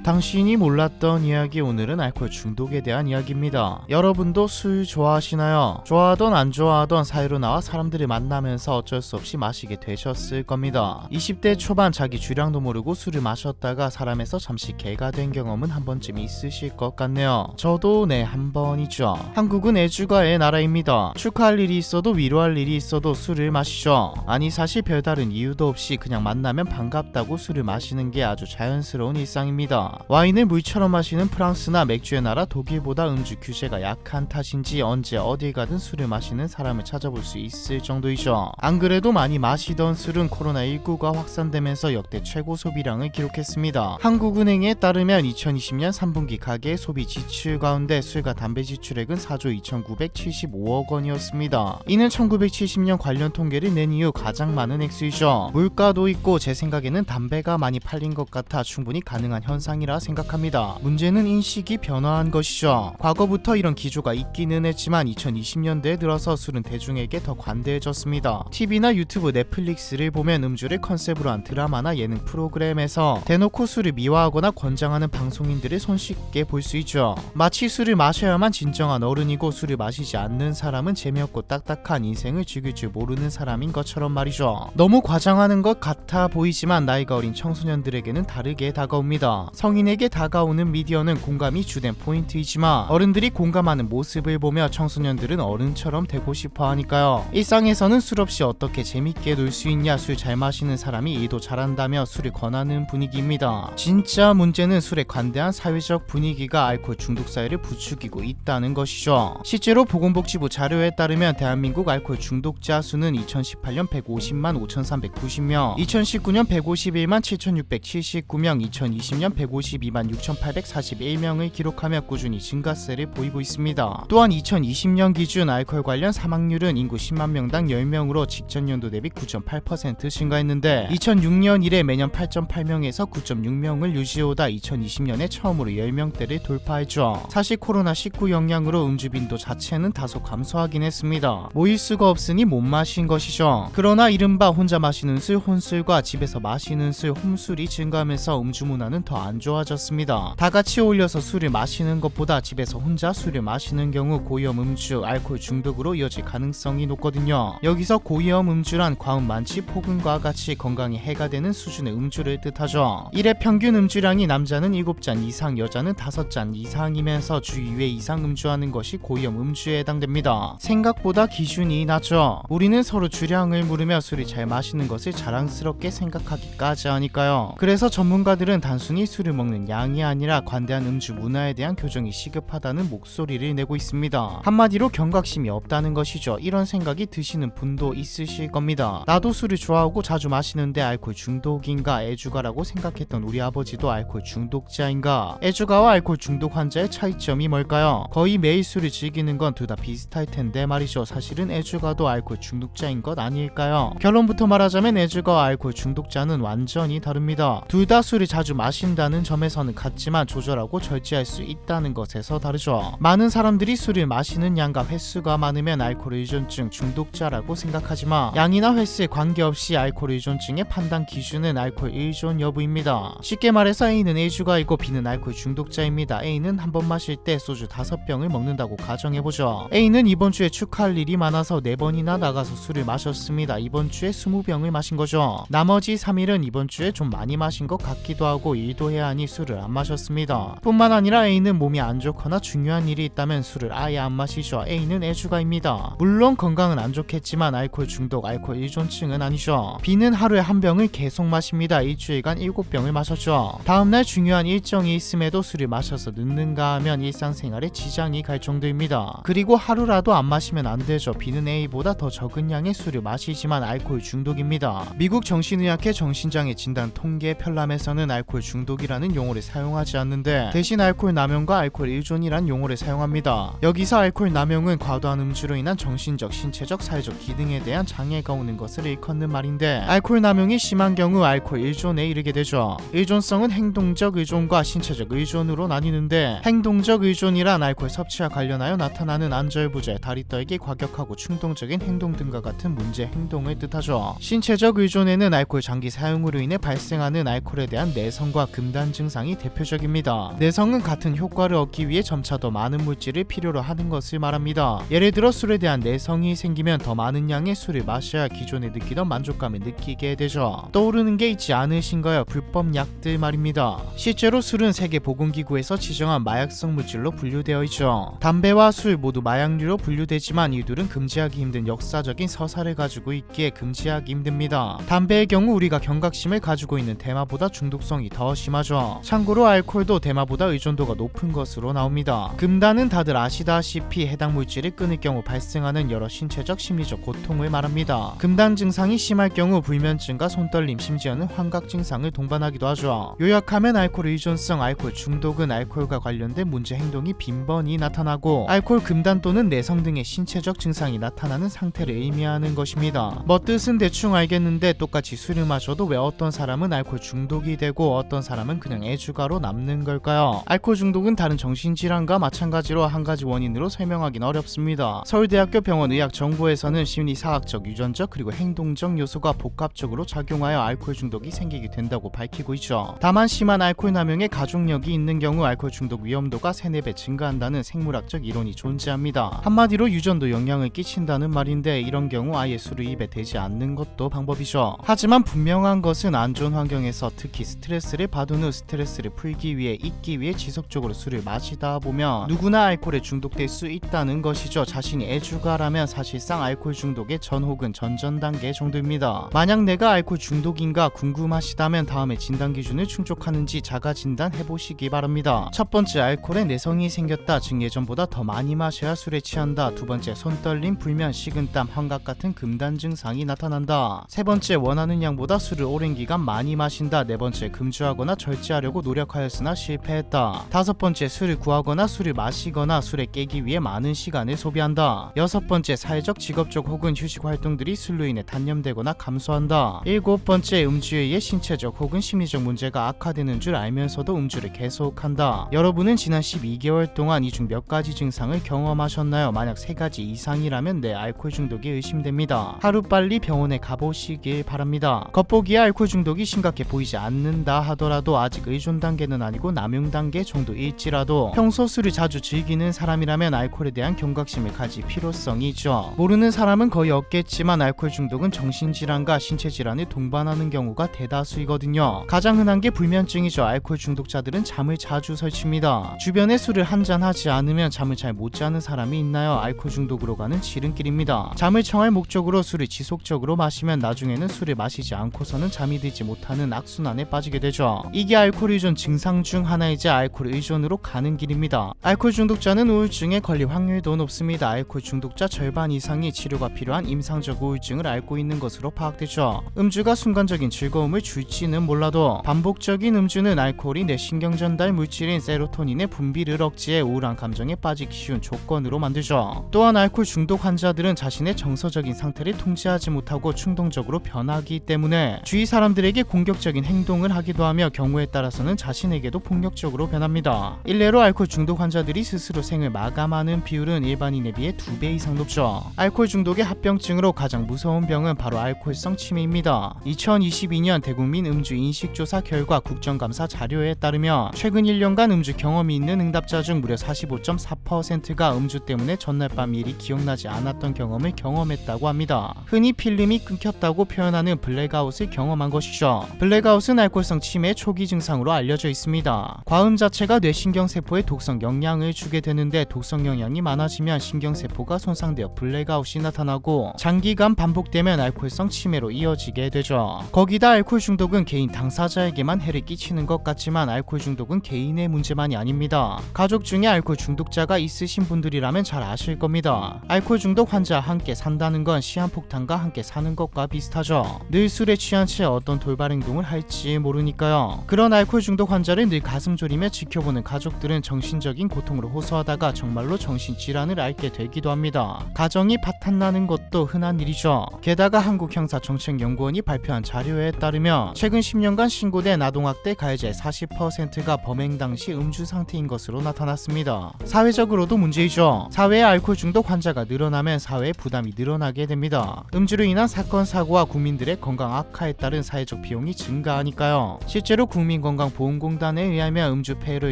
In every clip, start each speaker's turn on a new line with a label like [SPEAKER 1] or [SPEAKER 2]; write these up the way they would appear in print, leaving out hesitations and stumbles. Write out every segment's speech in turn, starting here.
[SPEAKER 1] 당신이 몰랐던 이야기, 오늘은 알코올 중독에 대한 이야기입니다. 여러분도 술 좋아하시나요? 좋아하던 안 좋아하던 사이로 나와 사람들을 만나면서 어쩔 수 없이 마시게 되셨을 겁니다. 20대 초반 자기 주량도 모르고 술을 마셨다가 사람에서 잠시 개가 된 경험은 한 번쯤 있으실 것 같네요. 저도 한 번이죠. 한국은 애주가의 나라입니다. 축하할 일이 있어도 위로할 일이 있어도 술을 마시죠. 아니 사실 별다른 이유도 없이 그냥 만나면 반갑다고 술을 마시는 게 아주 자연스러운 일상입니다. 와인을 물처럼 마시는 프랑스나 맥주의 나라 독일보다 음주 규제가 약한 탓인지 언제 어딜 가든 술을 마시는 사람을 찾아볼 수 있을 정도이죠. 안 그래도 많이 마시던 술은 코로나19가 확산되면서 역대 최고 소비량을 기록했습니다. 한국은행에 따르면 2020년 3분기 가계 소비 지출 가운데 술과 담배 지출액은 4조 2,975억 원이었습니다. 이는 1970년 관련 통계를 낸 이후 가장 많은 액수이죠. 물가도 있고 제 생각에는 담배가 많이 팔린 것 같아 충분히 가능한 현상이라 생각합니다. 문제는 인식이 변화한 것이죠. 과거부터 이런 기조가 있기는 했지만 2020년대에 들어서 술은 대중에게 더 관대해졌습니다. TV나 유튜브, 넷플릭스를 보면 음주를 컨셉으로 한 드라마나 예능 프로그램에서 대놓고 술을 미화하거나 권장하는 방송인들을 손쉽게 볼 수 있죠. 마치 술을 마셔야만 진정한 어른이고 술을 마시지 않는 사람은 재미없고 딱딱한 인생을 즐길 줄 모르는 사람인 것처럼 말이죠. 너무 과장하는 것 같아 보이지만 나이가 어린 청소년들에게는 다르게 다가옵니다. 성인에게 다가오는 미디어는 공감이 주된 포인트이지만 어른들이 공감하는 모습을 보며 청소년들은 어른처럼 되고 싶어 하니까요. 일상에서는 술 없이 어떻게 재밌게 놀 수 있냐, 술 잘 마시는 사람이 일도 잘한다며 술을 권하는 분위기입니다. 진짜 문제는 술에 관대한 사회적 분위기가 알코올 중독 사회를 부추기고 있다는 것이죠. 실제로 보건복지부 자료에 따르면 대한민국 알코올 중독자 수는 2018년 150만 5,390명, 2019년 151만 7,679명, 2020년 152만 6,841명을 기록하며 꾸준히 증가세를 보이고 있습니다. 또한 2020년 기준 알코올 관련 사망률은 인구 10만 명당 10명으로 직전 연도 대비 9.8% 증가했는데 2006년 이래 매년 8.8명에서 9.6명을 유지해오다 2020년에 처음으로 10명대를 돌파했죠. 사실 코로나19 영향으로 음주 빈도 자체는 다소 감소하긴 했습니다. 모일 수가 없으니 못 마신 것이죠. 그러나 이른바 혼자 마시는 술, 혼술과 집에서 마시는 술, 홈술이 증가하면서 음주 문화는 더 안 좋아졌습니다. 다 같이 어울려서 술을 마시는 것보다 집에서 혼자 술을 마시는 경우 고위험 음주, 알코올 중독으로 이어질 가능성이 높거든요. 여기서 고위험 음주란 과음, 만취, 폭음과 같이 건강에 해가 되는 수준의 음주를 뜻하죠. 1회 평균 음주량이 남자는 7잔 이상, 여자는 5잔 이상이면서 주 2회 이상 음주하는 것이 고위험 음주에 해당됩니다. 생각보다 기준이 낮죠. 우리는 서로 주량을 물으며 술을 잘 마시는 것을 자랑스럽게 생각하기까지 하니까요. 그래서 전문가들은 단순히 술을 먹는 양이 아니라 관대한 음주 문화에 대한 교정이 시급하다는 목소리를 내고 있습니다. 한마디로 경각심이 없다는 것이죠. 이런 생각이 드시는 분도 있으실 겁니다. 나도 술을 좋아하고 자주 마시는데 알코올 중독인가, 애주가라고 생각했던 우리 아버지도 알코올 중독자인가? 애주가와 알코올 중독 환자의 차이점이 뭘까요? 거의 매일 술을 즐기는 건 둘 다 비슷할 텐데 말이죠. 사실은 애주가도 알코올 중독자인 것 아닐까요? 결론부터 말하자면 애주가와 알코올 중독자는 완전히 다릅니다. 둘 다 술을 자주 마신다는 점에서는 같지만 조절하고 절제할 수 있다는 것에서 다르죠. 많은 사람들이 술을 마시는 양과 횟수가 많으면 알코올 의존증 중독자라고 생각하지만 양이나 횟수에 관계없이 알코올 의존증의 판단 기준은 알코올 의존 여부입니다. 쉽게 말해서 A는 애주가이고 B는 알코올 중독자입니다. A는 한 번 마실 때 소주 5병을 먹는다고 가정해보죠. A는 이번 주에 축하할 일이 많아서 4번이나 나가서 술을 마셨습니다. 이번 주에 20병을 마신 거죠. 나머지 3일은 이번 주에 좀 많이 마신 것 같기도 하고 일도 해야 하니 술을 안 마셨습니다. 뿐만 아니라 A는 몸이 안 좋거나 중요한 일이 있다면 술을 아예 안 마시죠. A는 애주가입니다. 물론 건강은 안 좋겠지만 알코올 중독, 알코올 의존증은 아니죠. B는 하루에 한 병을 계속 마십니다. 일주일간 7병을 마셨죠. 다음날 중요한 일정이 있음에도 술을 마셔서 늦는가 하면 일상생활에 지장이 갈 정도입니다. 그리고 하루라도 안 마시면 안 되죠. B는 A보다 더 적은 양의 술을 마시지만 알코올 중독입니다. 미국 정신의학회 정신장애 진단 통계 편람에서는 알코올 중독이라는 용어를 사용하지 않는데 대신 알코올 남용과 알코올 의존이란 용어를 사용합니다. 여기서 알코올 남용은 과도한 음주로 인한 정신적, 신체적, 사회적 기능에 대한 장애가 오는 것을 일컫는 말인데 알코올 남용이 심한 경우 알코올 의존에 이르게 되죠. 의존성은 행동적 의존과 신체적 의존으로 나뉘는데 행동적 의존이란 알코올 섭취와 관련하여 나타나는 안절부절, 다리 떨기, 과격하고 충동적인 행동 등과 같은 문제 행동을 뜻하죠. 신체적 의존에는 알코올 장기 사용으로 인해 발생하는 알코올에 대한 내성과 금단 증상이 대표적입니다. 내성은 같은 효과를 얻기 위해 점차 더 많은 물질을 필요로 하는 것을 말합니다. 예를 들어 술에 대한 내성이 생기면 더 많은 양의 술을 마셔야 기존에 느끼던 만족감을 느끼게 되죠. 떠오르는 게 있지 않으신가요? 불법 약들 말입니다. 실제로 술은 세계보건기구에서 지정한 마약성 물질로 분류되어 있죠. 담배와 술 모두 마약류로 분류되지만 이들은 금지하기 힘든 역사적인 서사를 가지고 있기에 금지하기 힘듭니다. 담배의 경우 우리가 경각심을 가지고 있는 대마보다 중독성이 더 심하죠. 참고로 알코올도 대마보다 의존도가 높은 것으로 나옵니다. 금단은 다들 아시다시피 해당 물질을 끊을 경우 발생하는 여러 신체적 심리적 고통을 말합니다. 금단 증상이 심할 경우 불면증과 손떨림, 심지어는 환각 증상을 동반하기도 하죠. 요약하면 알코올 의존성, 알코올 중독은 알코올과 관련된 문제 행동이 빈번히 나타나고 알코올 금단 또는 내성 등의 신체적 증상이 나타나는 상태를 의미하는 것입니다. 뭐 뜻은 대충 알겠는데 똑같이 술을 마셔도 왜 어떤 사람은 알코올 중독이 되고 어떤 사람은 그냥 애주가로 남는 걸까요? 알코올 중독은 다른 정신질환과 마찬가지로 한 가지 원인으로 설명하기는 어렵습니다. 서울대학교 병원의학정보에서는 심리사학적, 유전적 그리고 행동적 요소가 복합적으로 작용하여 알코올 중독이 생기게 된다고 밝히고 있죠. 다만 심한 알코올 남용에 가족력이 있는 경우 알코올 중독 위험도가 3-4배 증가한다는 생물학적 이론이 존재합니다. 한마디로 유전도 영향을 끼친다는 말인데 이런 경우 아예 술을 입에 대지 않는 것도 방법이죠. 하지만 분명한 것은 안 좋은 환경에서 특히 스트레스를 받은 후 스트레스를 풀기 위해 잊기 위해 지속적으로 술을 마시다 보면 누구나 알코올에 중독될 수 있다는 것이죠. 자신이 애주가라면 사실상 알코올 중독의 전 혹은 전전 단계 정도입니다. 만약 내가 알코올 중독인가 궁금하시다면 다음에 진단 기준을 충족하는지 자가 진단 해보시기 바랍니다. 첫 번째, 알코올에 내성이 생겼다, 즉 예전보다 더 많이 마셔야 술에 취한다. 두 번째, 손떨림, 불면, 식은땀, 환각 같은 금단 증상이 나타난다. 세 번째, 원하는 양보다 술을 오랜 기간 많이 마신다. 네 번째, 금주하거나 절제하려고 노력하였으나 실패했다. 다섯 번째, 술을 구하거나 술을 마시거나 술에 깨기 위해 많은 시간을 소비한다. 여섯 번째, 사회적, 직업적 혹은 휴식 활동들이 술로 인해 단념되거나 감소한다. 일곱 번째, 음주에 의해 신체적 혹은 심리적 문제가 악화되는 줄 알면서도 음주를 계속한다. 여러분은 지난 12개월 동안 이 중 몇 가지 증상을 경험하셨나요? 만약 3가지 이상이라면 내 알코올 중독이 의심됩니다. 하루빨리 병원에 가보시길 바랍니다. 겉보기에 알코올 중독이 심각해 보이지 않는다 하더라도 아직 의존 단계는 아니고 남용 단계 정도일지라도 평소 술을 자주 즐기는 사람이라면 알코올에 대한 경각심을 가질 필요성이 있죠. 모르는 사람은 거의 없겠지만 알코올 중독은 정신질환과 신체질환을 동반하는 경우가 대다수이거든요. 가장 흔한 게 불면증이죠. 알코올 중독자들은 잠을 자주 설칩니다. 주변에 술을 한잔 하지 않으면 잠을 잘 못 자는 사람이 있나요? 알코올 중독으로 가는 지름길입니다. 잠을 청할 목적으로 술을 지속적으로 마시면 나중에는 술을 마시지 않고서는 잠이 들지 못하는 악순환에 빠지게 되죠. 이게 알코올 의존 증상 중 하나이자 알코올 의존으로 가는 길입니다. 알코올 중독자는 우울증에 걸릴 확률도 높습니다. 알코올 중독자 절반 이상이 치료가 필요한 임상적 우울증을 앓고 있는 것으로 파악되죠. 음주가 순간적인 즐거움을 줄지는 몰라도 반복적인 음주는 알코올이 내 신경 전달 물질인 세로토닌의 분비를 억제해 우울한 감정에 빠지기 쉬운 조건으로 만들죠. 또한 알코올 중독 환자들은 자신의 정서적인 상태를 통제하지 못하고 충동적으로 변하기 때문에 주위 사람들에게 공격적인 행동을 하기도 하며 경우에 따라서는 자신에게도 폭력적으로 변합니다. 일례로 알코올 중독 환자들이 스스로 생을 마감하는 비율은 일반인에 비해 2배 이상 높죠. 알코올 중독의 합병증으로 가장 무서운 병은 바로 알코올성 치매입니다. 2022년 대국민 음주 인식조사 결과 국정감사 자료에 따르면 최근 1년간 음주 경험이 있는 응답자 중 무려 45.4%가 음주 때문에 전날 밤 일이 기억나지 않았던 경험을 경험했다고 합니다. 흔히 필름이 끊겼다고 표현하는 블랙아웃을 경험한 것이죠. 블랙아웃은 알코올성 치매의 초기 증상으로 알려져 있습니다. 과음 자체가 뇌신경세포에 독성 영향을 주게 되는데 독성 영향이 많아지면 신경세포가 손상되어 블랙아웃이 나타나고 장기간 반복되면 알코올성 치매로 이어지게 되죠. 거기다 알코올 중독은 개인 당사자에게만 해를 끼치는 것 같지만 알코올 중독은 개인의 문제만이 아닙니다. 가족 중에 알코올 중독자가 있으신 분들이라면 잘 아실 겁니다. 알코올 중독 환자와 함께 산다는 건 시한폭탄과 함께 사는 것과 비슷하죠. 늘 술에 취한 채 어떤 돌발 행동을 할지 모르니까요. 그런 알코올 중독 환자를 늘 가슴 졸이며 지켜보는 가족들은 정신적인 고통으로 호소하다가 정말로 정신질환을 앓게 되기도 합니다. 가정이 파탄나는 것도 흔한 일이죠. 게다가 한국형사정책연구원이 발표한 자료에 따르면 최근 10년간 신고된 아동학대 가해자의 40%가 범행 당시 음주 상태인 것으로 나타났습니다. 사회적으로도 문제이죠. 사회에 알코올 중독 환자가 늘어나면 사회의 부담이 늘어나게 됩니다. 음주로 인한 사건 사고와 국민들의 건강 악화에 따른 사회적 비용이 증가하니까요. 실제로 국민 국민건강보험공단에 의하면 음주 폐해로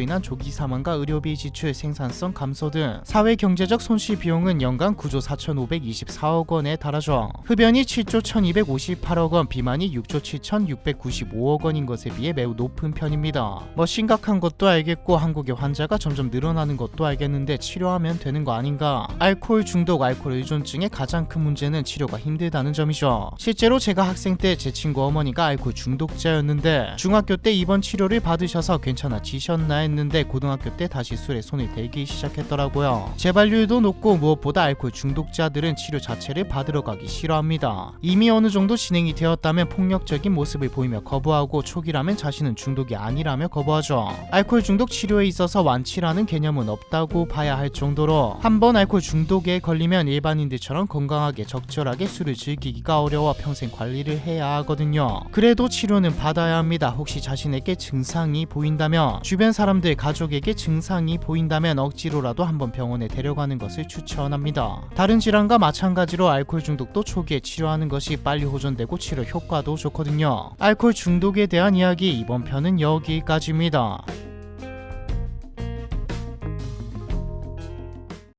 [SPEAKER 1] 인한 조기 사망과 의료비 지출, 생산성 감소 등 사회 경제적 손실 비용은 연간 9조 4,524억 원에 달하죠. 흡연이 7조 1,258억 원, 비만이 6조 7,695억 원인 것에 비해 매우 높은 편입니다. 뭐 심각한 것도 알겠고 한국의 환자가 점점 늘어나는 것도 알겠는데 치료하면 되는 거 아닌가? 알코올 중독, 알코올 의존증의 가장 큰 문제는 치료가 힘들다는 점이죠. 실제로 제가 학생 때 제 친구 어머니가 알코올 중독자였는데 중학교 때 입원 치료를 받으셔서 괜찮아지셨나 했는데 고등학교 때 다시 술에 손을 대기 시작했더라고요. 재발률도 높고 무엇보다 알코올 중독자들은 치료 자체를 받으러 가기 싫어합니다. 이미 어느 정도 진행이 되었다면 폭력적인 모습을 보이며 거부하고 초기라면 자신은 중독이 아니라며 거부하죠. 알코올 중독 치료에 있어서 완치라는 개념은 없다고 봐야 할 정도로 한번 알코올 중독에 걸리면 일반인들처럼 건강하게 적절하게 술을 즐기기가 어려워 평생 관리를 해야 하거든요. 그래도 치료는 받아야 합니다. 혹시 자신에게 증상이 보인다면, 주변 사람들 가족에게 증상이 보인다면 억지로라도 한번 병원에 데려가는 것을 추천합니다. 다른 질환과 마찬가지로 알코올 중독도 초기에 치료하는 것이 빨리 호전되고 치료 효과도 좋거든요. 알코올 중독에 대한 이야기 이번 편은 여기까지입니다.